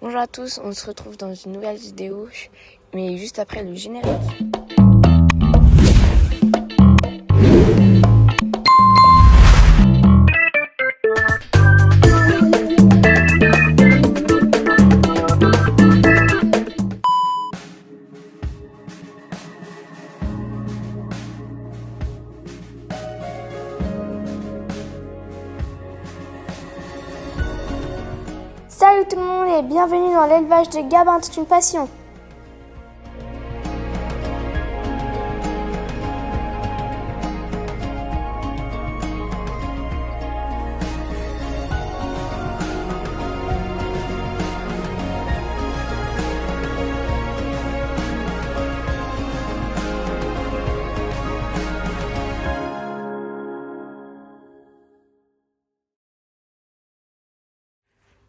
Bonjour à tous, on se retrouve dans une nouvelle vidéo, mais juste après le générique. Salut tout le monde et bienvenue dans l'élevage de Gabin, c'est une passion.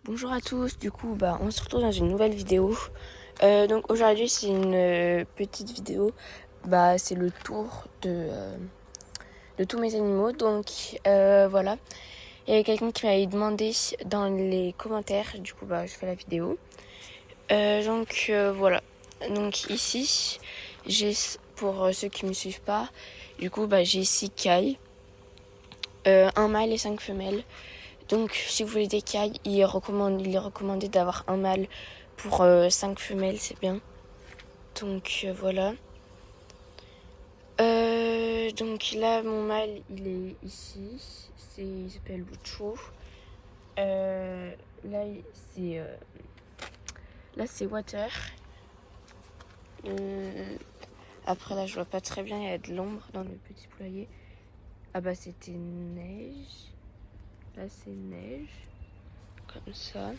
Bonjour à tous, du coup on se retrouve dans une nouvelle vidéo. Donc aujourd'hui c'est une petite vidéo, c'est le tour de tous mes animaux. Donc voilà, il y avait quelqu'un qui m'avait demandé dans les commentaires, du coup je fais la vidéo. Voilà, donc ici j'ai, pour ceux qui ne me suivent pas, du coup j'ai 6 cailles, un mâle et 5 femelles. Donc, si vous voulez des cailles, il est recommandé d'avoir un mâle pour 5 femelles, c'est bien. Donc, voilà. Donc là, mon mâle, il est ici. Il s'appelle Lucho. Là, c'est Water. Après, là, je vois pas très bien, il y a de l'ombre dans le petit poulailler. C'était Neige. Là, c'est Neige. Comme ça.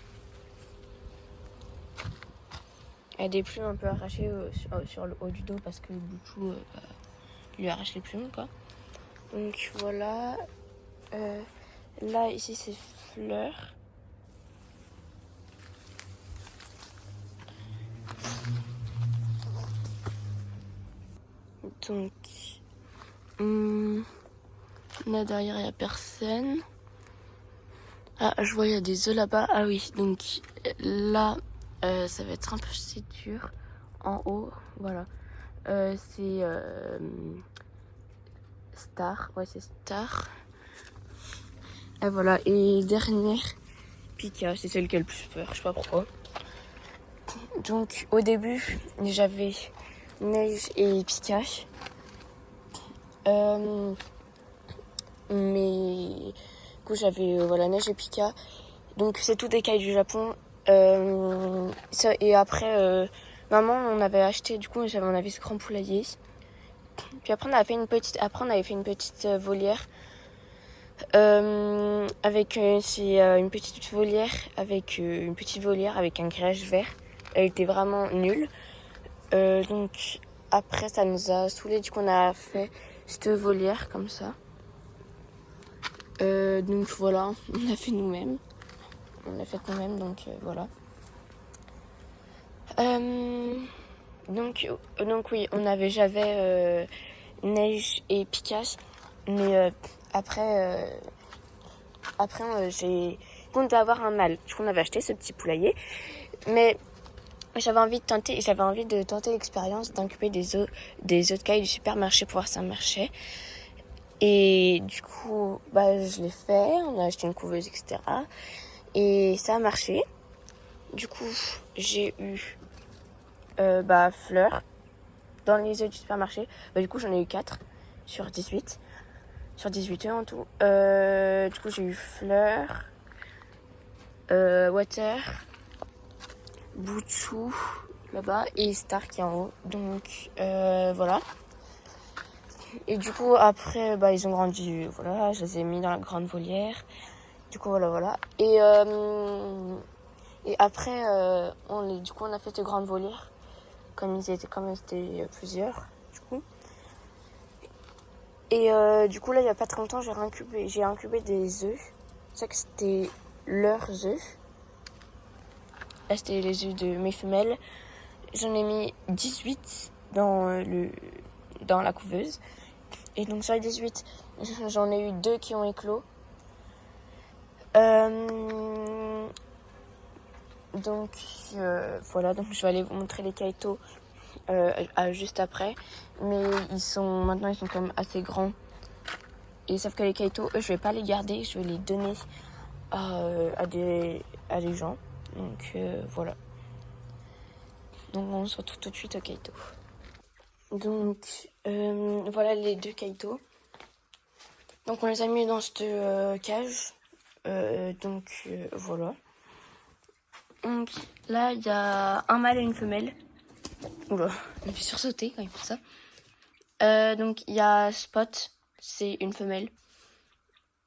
Il y a des plumes un peu arrachées sur le haut du dos parce que le Bouchou lui arrache les plumes, quoi. Donc voilà. Là, ici, c'est Fleur. Donc là derrière, il n'y a personne. Ah, je vois, il y a des œufs là-bas. Ah oui, donc là, ça va être un peu dur. En haut, voilà. C'est Star. Ouais, c'est Star. Et voilà. Et dernière, Pika. C'est celle qui a le plus peur. Je sais pas pourquoi. Donc, au début, j'avais Neige et Pika. Mais du coup, j'avais Neige et Pika. Donc, c'est tout des cailles du Japon. Et après, maman, on avait acheté, du coup, on avait ce grand poulailler. Puis après, on avait fait une petite volière. Avec une petite volière avec un grillage vert. Elle était vraiment nulle. Donc après, ça nous a saoulés. Du coup, on a fait cette volière comme ça. Donc voilà, on a fait nous-mêmes. Donc voilà. Donc oui, j'avais Neige et Picas. Mais après, j'ai compté avoir un mâle. Du coup, on avait acheté ce petit poulailler. Mais j'avais envie de tenter l'expérience d'incuber des œufs de cailles du supermarché pour voir si ça marchait. Et du coup, je l'ai fait. On a acheté une couveuse, etc. Et ça a marché. Du coup, j'ai eu Fleur dans les œufs du supermarché. Du coup, j'en ai eu 4 sur 18. Sur 18 œufs en tout. Du coup, j'ai eu Fleur, Water, Bouchou là-bas et Star qui est en haut. Donc voilà. Et du coup après ils ont grandi, voilà, je les ai mis dans la grande volière. Du coup voilà. Et après on a fait de grandes volières comme c'était plusieurs du coup. Et du coup là il y a pas très longtemps j'ai incubé des œufs. C'est ça que c'était leurs œufs. Là c'était les œufs de mes femelles. J'en ai mis 18 dans la couveuse. Et donc sur les 18, j'en ai eu 2 qui ont éclos. Donc voilà, donc je vais aller vous montrer les kaito juste après. Mais maintenant ils sont quand même assez grands. Et sauf que les kaito, eux, je vais pas les garder, je vais les donner à des gens. Donc voilà. Donc on se retrouve tout de suite au kaito. Donc voilà les 2 kaito. Donc on les a mis dans cette cage. Voilà. Donc là il y a un mâle et une femelle. Oula, je me suis sursauté quand il fait ça. Donc il y a Spot, c'est une femelle.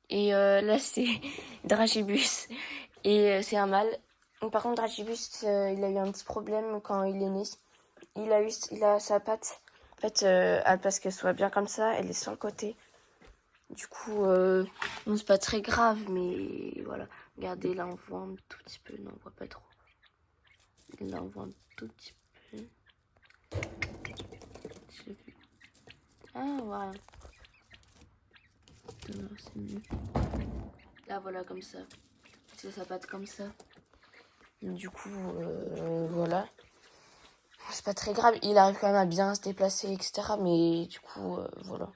Et là c'est Dragibus et c'est un mâle. Donc, par contre Dragibus il a eu un petit problème quand il est né. Il a sa patte. En fait, à la place qu'elle soit bien comme ça, elle est sur le côté. Du coup, bon, c'est pas très grave, mais voilà. Regardez, là on voit un tout petit peu. Non, on voit pas trop. Là on voit un tout petit peu. Je l'ai vu. Ah, voilà. C'est mieux. Là, voilà, comme ça. C'est sa patte comme ça. Du coup, voilà. C'est pas très grave. Il arrive quand même à bien se déplacer, etc. Mais du coup, voilà.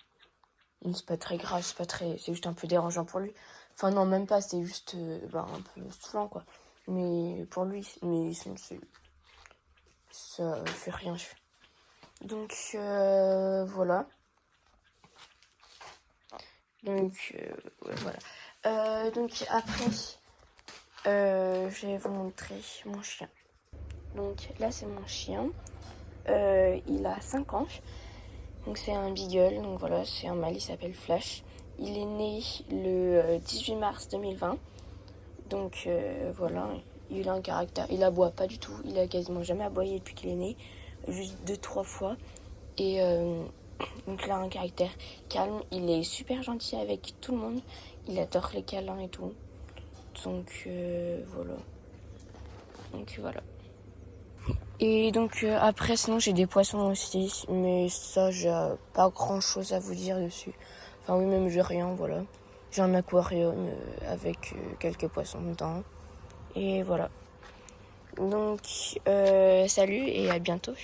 C'est pas très grave, c'est juste un peu dérangeant pour lui. Enfin non, même pas, c'est juste un peu saoulant quoi. Mais pour lui, mais ça fait rien. Donc voilà. Donc ouais, voilà. Donc après, je vais vous montrer mon chien. Donc là c'est mon chien. Il a 5 ans. Donc c'est un beagle, donc voilà, c'est un mâle, il s'appelle Flash. Il est né le 18 mars 2020. Donc voilà, il a un caractère, il aboie pas du tout, il a quasiment jamais aboyé depuis qu'il est né, juste 2-3 fois. Et donc là, un caractère calme, il est super gentil avec tout le monde, il adore les câlins et tout. Donc voilà. Donc voilà. Et donc après, sinon j'ai des poissons aussi, mais ça j'ai pas grand chose à vous dire dessus. Enfin oui, même j'ai rien, voilà. J'ai un aquarium avec quelques poissons dedans. Et voilà. Donc salut et à bientôt.